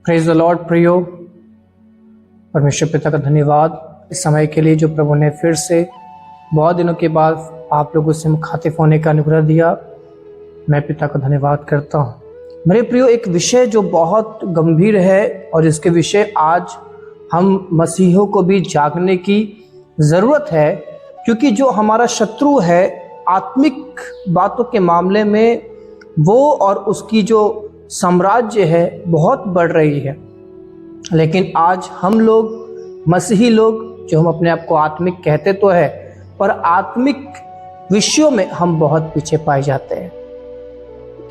Praise the Lord प्रियो, परमेश्वर पिता का धन्यवाद इस समय के लिए जो प्रभु ने फिर से बहुत दिनों के बाद आप लोगों से मुखातिब होने का अनुग्रह दिया। मैं पिता का धन्यवाद करता हूँ। मेरे प्रियो, एक विषय जो बहुत गंभीर है और इसके विषय आज हम मसीहों को भी जागने की ज़रूरत है, क्योंकि जो हमारा शत्रु है आत्मिक बातों के मामले में, वो और उसकी जो साम्राज्य है बहुत बढ़ रही है। लेकिन आज हम लोग मसीही लोग जो हम अपने आप को आत्मिक कहते तो है, पर आत्मिक विषयों में हम बहुत पीछे पाए जाते हैं।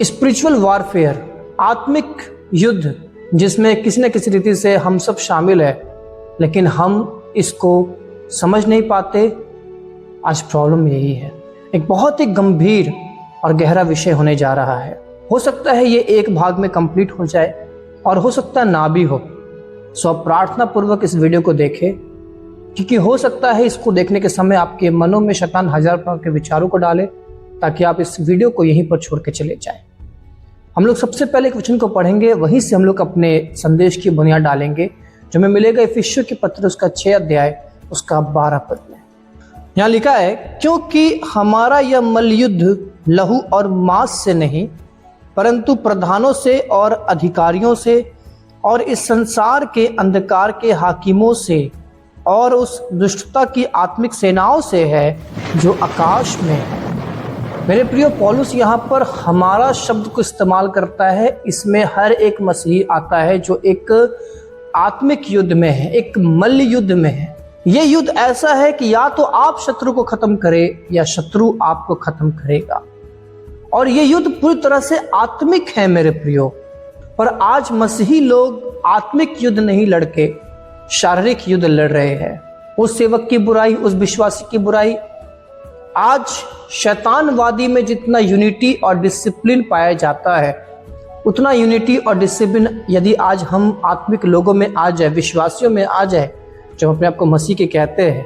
स्पिरिचुअल वॉरफेयर, आत्मिक युद्ध, जिसमें किसी न किसी रीति से हम सब शामिल है, लेकिन हम इसको समझ नहीं पाते। आज प्रॉब्लम यही है। एक बहुत ही गंभीर और गहरा विषय होने जा रहा है। हो सकता है ये एक भाग में कंप्लीट हो जाए और हो सकता है ना भी हो। सो आप प्रार्थना पूर्वक इस वीडियो को देखें, क्योंकि हो सकता है इसको देखने के समय आपके मनों में शैतान हजार प्रकार के विचारों को डाले, ताकि आप इस वीडियो को यहीं पर छोड़ के चले जाएं। हम लोग सबसे पहले एक वचन को पढ़ेंगे, वहीं से हम लोग अपने संदेश की बुनियाद डालेंगे, जो हमें मिलेगा इफिसियों के पत्र उसका 6 अध्याय उसका 12 पद में। यहाँ लिखा है, क्योंकि हमारा यह मल्लयुद्ध लहू और मांस से नहीं, परंतु प्रधानों से और अधिकारियों से और इस संसार के अंधकार के हाकिमों से और उस दुष्टता की आत्मिक सेनाओं से है जो आकाश में है। मेरे प्रियो, पौलुस यहाँ पर हमारा शब्द को इस्तेमाल करता है। इसमें हर एक मसीही आता है जो एक आत्मिक युद्ध में है, एक मल्ल युद्ध में है। ये युद्ध ऐसा है कि या तो आप शत्रु को खत्म करें या शत्रु आपको खत्म करेगा, और ये युद्ध पूरी तरह से आत्मिक है मेरे प्रियो। पर आज मसीही लोग आत्मिक युद्ध नहीं लड़के शारीरिक युद्ध लड़ रहे हैं। उस सेवक की बुराई, उस विश्वासी की बुराई। आज शैतानवादी में जितना यूनिटी और डिसिप्लिन पाया जाता है, उतना यूनिटी और डिसिप्लिन यदि आज हम आत्मिक लोगों में आ जाए, विश्वासियों में आ जाए, जो अपने आप को मसीह के कहते हैं,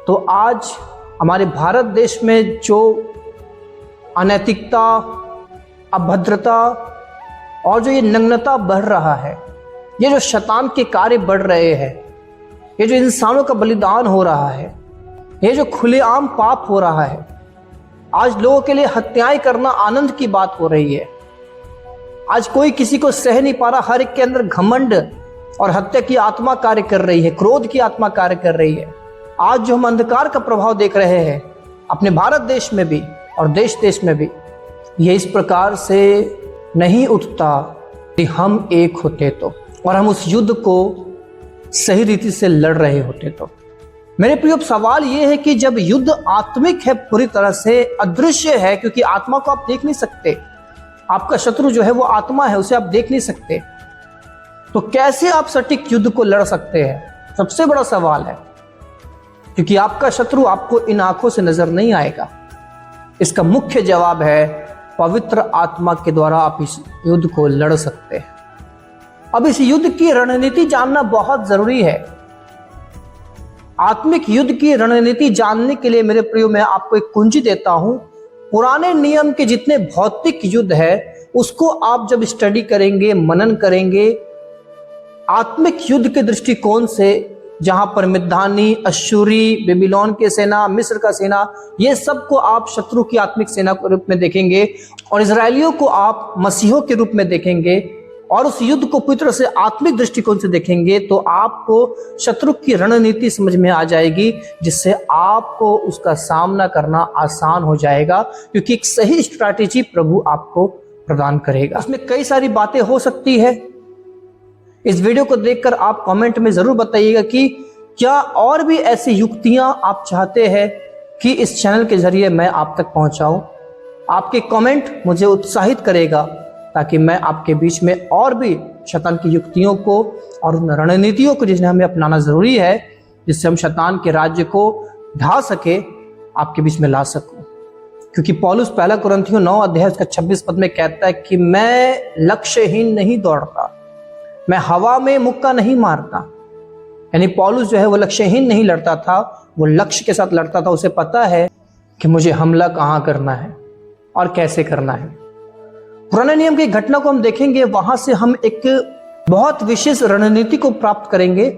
तो आज हमारे भारत देश में जो अनैतिकता, अभद्रता और जो ये नग्नता बढ़ रहा है, ये जो शैतान के कार्य बढ़ रहे हैं, ये जो इंसानों का बलिदान हो रहा है, ये जो खुलेआम पाप हो रहा है, आज लोगों के लिए हत्याएं करना आनंद की बात हो रही है। आज कोई किसी को सह नहीं पा रहा। हर एक के अंदर घमंड और हत्या की आत्मा कार्य कर रही है, क्रोध की आत्मा कार्य कर रही है। आज जो हम अंधकार का प्रभाव देख रहे हैं अपने भारत देश में भी और देश देश में भी, ये इस प्रकार से नहीं उठता कि हम एक होते तो, और हम उस युद्ध को सही रीति से लड़ रहे होते तो। मेरे प्रिय, सवाल ये है कि जब युद्ध आत्मिक है, पूरी तरह से अदृश्य है, क्योंकि आत्मा को आप देख नहीं सकते, आपका शत्रु जो है वो आत्मा है, उसे आप देख नहीं सकते, तो कैसे आप सटीक युद्ध को लड़ सकते हैं? सबसे बड़ा सवाल है, क्योंकि आपका शत्रु आपको इन आंखों से नजर नहीं आएगा। इसका मुख्य जवाब है, पवित्र आत्मा के द्वारा आप इस युद्ध को लड़ सकते हैं। अब इस युद्ध की रणनीति जानना बहुत जरूरी है। आत्मिक युद्ध की रणनीति जानने के लिए मेरे प्रियो, मैं आपको एक कुंजी देता हूं। पुराने नियम के जितने भौतिक युद्ध है, उसको आप जब स्टडी करेंगे, मनन करेंगे, आत्मिक युद्ध के दृष्टिकोण से, जहां पर मिद्यानी, अश्शूरी, बेबीलोन के सेना, मिस्र का सेना, ये सब को आप शत्रु की आत्मिक सेना के रूप में देखेंगे, और इजरायलियों को आप मसीहों के रूप में देखेंगे, और उस युद्ध को पूरी तरह से आत्मिक दृष्टिकोण से देखेंगे, तो आपको शत्रु की रणनीति समझ में आ जाएगी, जिससे आपको उसका सामना करना आसान हो जाएगा, क्योंकि एक सही स्ट्रैटेजी प्रभु आपको प्रदान करेगा। उसमें कई सारी बातें हो सकती है। इस वीडियो को देखकर आप कमेंट में जरूर बताइएगा कि क्या और भी ऐसी युक्तियां आप चाहते हैं कि इस चैनल के जरिए मैं आप तक पहुंचाऊं। आपके कमेंट मुझे उत्साहित करेगा, ताकि मैं आपके बीच में और भी शैतान की युक्तियों को और उन रणनीतियों को, जिन्हें हमें अपनाना जरूरी है, जिससे हम शैतान के राज्य को ढा सके, आपके बीच में ला सकूं। क्योंकि पौलुस 1 कुरिन्थियों 9 अध्याय उसका 26 पद में कहता है कि मैं लक्ष्यहीन नहीं दौड़ता, मैं हवा में मुक्का नहीं मारता। यानी पौलुस जो है वो लक्ष्यहीन नहीं लड़ता था, वो लक्ष्य के साथ लड़ता था। उसे पता है कि मुझे हमला कहाँ करना है और कैसे करना है। पुराने नियम की घटना को हम देखेंगे, वहां से हम एक बहुत विशेष रणनीति को प्राप्त करेंगे,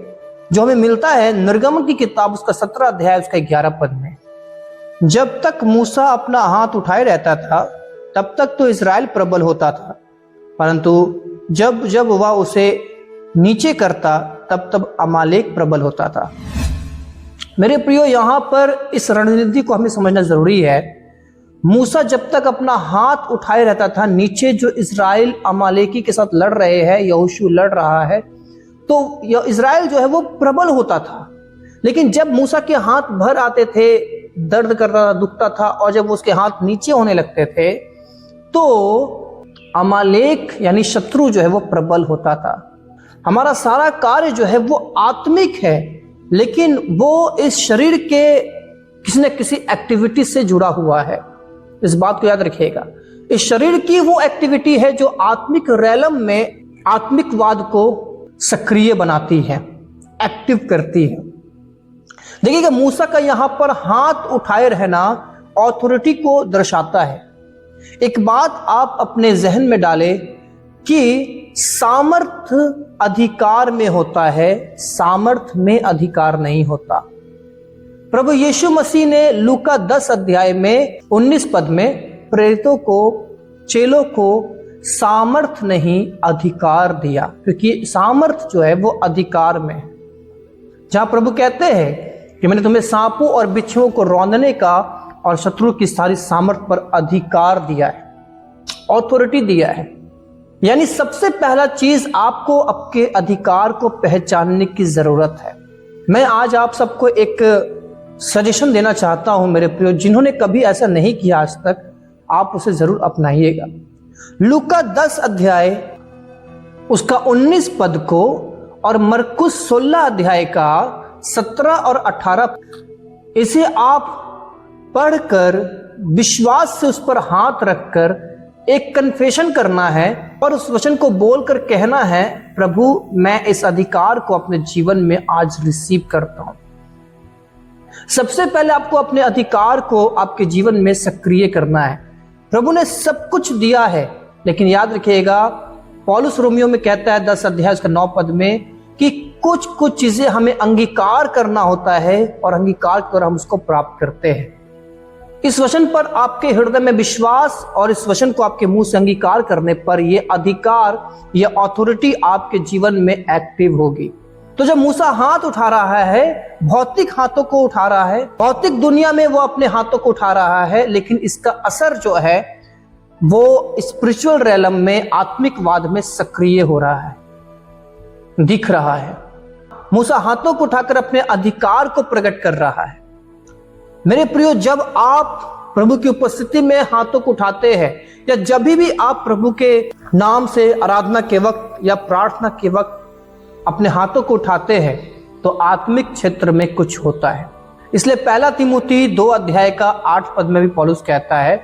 जो हमें मिलता है निर्गमन की किताब उसका 17 अध्याय उसका 11 पद में। जब तक मूसा अपना हाथ उठाए रहता था तब तक तो इज़राइल प्रबल होता था, परंतु जब जब वह उसे नीचे करता तब तब अमालेक प्रबल होता था। मेरे प्रियो, यहां पर इस रणनीति को हमें समझना जरूरी है। मूसा जब तक अपना हाथ उठाए रहता था, नीचे जो इज़राइल अमालेकी के साथ लड़ रहे हैं, यहोशू लड़ रहा है, तो इज़राइल जो है वो प्रबल होता था। लेकिन जब मूसा के हाथ भर आते थे, दर्द करता था, दुखता था, और जब उसके हाथ नीचे होने लगते थे तो अमालेक यानी शत्रु जो है वो प्रबल होता था। हमारा सारा कार्य जो है वो आत्मिक है, लेकिन वो इस शरीर के किसी न किसी एक्टिविटी से जुड़ा हुआ है। इस बात को याद रखिएगा। इस शरीर की वो एक्टिविटी है जो आत्मिक रैलम में आत्मिकवाद को सक्रिय बनाती है, एक्टिव करती है। देखिएगा, मूसा का यहां पर हाथ उठाए रहना ऑथोरिटी को दर्शाता है। एक बात आप अपने जहन में डालें कि सामर्थ्य अधिकार में होता है, सामर्थ्य में अधिकार नहीं होता। प्रभु यीशु मसीह ने लूका 10 अध्याय में 19 पद में प्रेरितों को, चेलों को सामर्थ्य नहीं अधिकार दिया, क्योंकि सामर्थ्य जो है वो अधिकार में है। जहां प्रभु कहते हैं कि मैंने तुम्हें सांपों और बिच्छुओं को रौंदने का और शत्रु की सारी सामर्थ्य पर अधिकार दिया है, ऑथोरिटी दिया है। यानी सबसे पहला चीज आपको आपके अधिकार को पहचानने की जरूरत है। मैं आज आप सबको एक सजेशन देना चाहता हूं मेरे प्रियो, जिन्होंने कभी ऐसा नहीं किया आज तक, आप उसे जरूर अपनाइएगा। लूका 10 अध्याय उसका 19 पद को और मरकुस 16 अध्याय का 17 और 18, इसे आप पढ़कर विश्वास से उस पर हाथ रखकर एक कन्फेशन करना है और उस वचन को बोलकर कहना है, प्रभु मैं इस अधिकार को अपने जीवन में आज रिसीव करता हूं। सबसे पहले आपको अपने अधिकार को आपके जीवन में सक्रिय करना है। प्रभु ने सब कुछ दिया है, लेकिन याद रखिएगा, पौलुस रोमियो में कहता है 10 अध्याय उसका 9 पद में कि कुछ कुछ चीजें हमें अंगीकार करना होता है और अंगीकार कर हम उसको प्राप्त करते हैं। इस वचन पर आपके हृदय में विश्वास और इस वचन को आपके मुंह से अंगीकार करने पर यह अधिकार, यह ऑथोरिटी आपके जीवन में एक्टिव होगी। तो जब मूसा हाथ उठा रहा है, भौतिक हाथों को उठा रहा है, भौतिक दुनिया में वो अपने हाथों को उठा रहा है, लेकिन इसका असर जो है वो स्पिरिचुअल रैलम में, आत्मिकवाद में सक्रिय हो रहा है, दिख रहा है। मूसा हाथों को उठाकर अपने अधिकार को प्रकट कर रहा है। मेरे प्रियो, जब आप प्रभु की उपस्थिति में हाथों को उठाते हैं या जब भी आप प्रभु के नाम से आराधना के वक्त या प्रार्थना के वक्त अपने हाथों को उठाते हैं, तो आत्मिक क्षेत्र में कुछ होता है। इसलिए 1 तिमुथी 2 अध्याय का 8 पद में भी पौलुस कहता है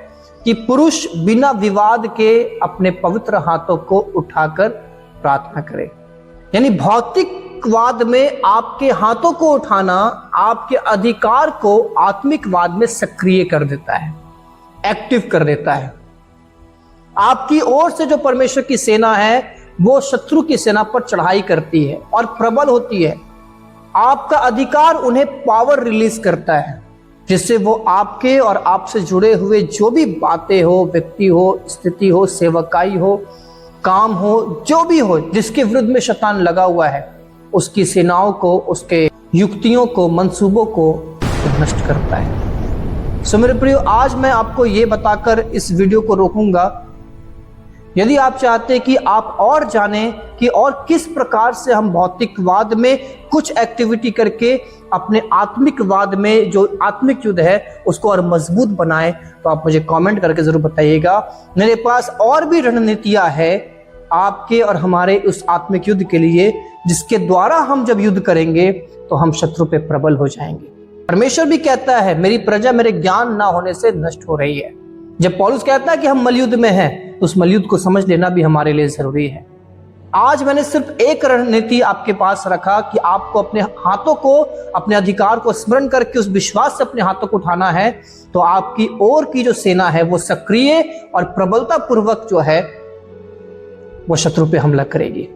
कि पुरुष बिना विवाद के अपने पवित्र हाथों को उठाकर प्रार्थना करे। यानी भौतिकवाद में आपके हाथों को उठाना आपके अधिकार को आत्मिकवाद में सक्रिय कर देता है, एक्टिव कर देता है। आपकी ओर से जो परमेश्वर की सेना है वो शत्रु की सेना पर चढ़ाई करती है और प्रबल होती है। आपका अधिकार उन्हें पावर रिलीज करता है, जिससे वो आपके और आपसे जुड़े हुए जो भी बातें हो, व्यक्ति हो, स्थिति हो, सेवकाई हो, काम हो, जो भी हो, जिसके विरुद्ध में शैतान लगा हुआ है, उसकी सेनाओं को, उसके युक्तियों को, मंसूबों को नष्ट करता है। सो मेरे प्रियो, आज मैं आपको ये बताकर इस वीडियो को रोकूंगा। यदि आप चाहते हैं कि आप और जानें कि और किस प्रकार से हम भौतिकवाद में कुछ एक्टिविटी करके अपने आत्मिकवाद में जो आत्मिक युद्ध है उसको और मजबूत बनाएं, तो आप मुझे कमेंट करके जरूर बताइएगा। मेरे पास और भी रणनीतियां है आपके और हमारे उस आत्मिक युद्ध के लिए, जिसके द्वारा हम जब युद्ध करेंगे तो हम शत्रु पे प्रबल हो जाएंगे। परमेश्वर भी कहता है मेरी प्रजा मेरे ज्ञान ना होने से नष्ट हो रही है। जब पौलुस कहता है कि हम मलयुद्ध में हैं, तो उस मलयुद्ध को समझ लेना भी हमारे लिए जरूरी है। आज मैंने सिर्फ एक रणनीति आपके पास रखा कि आपको अपने हाथों को, अपने अधिकार को स्मरण करके उस विश्वास से अपने हाथों को उठाना है, तो आपकी ओर की जो सेना है वो सक्रिय और प्रबलता पूर्वक जो है वो शत्रु पे हमला करेगी।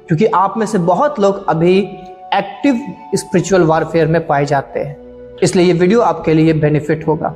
क्योंकि आप में से बहुत लोग अभी एक्टिव स्पिरिचुअल वारफेयर में पाए जाते हैं। इसलिए ये वीडियो आपके लिए बेनिफिट होगा।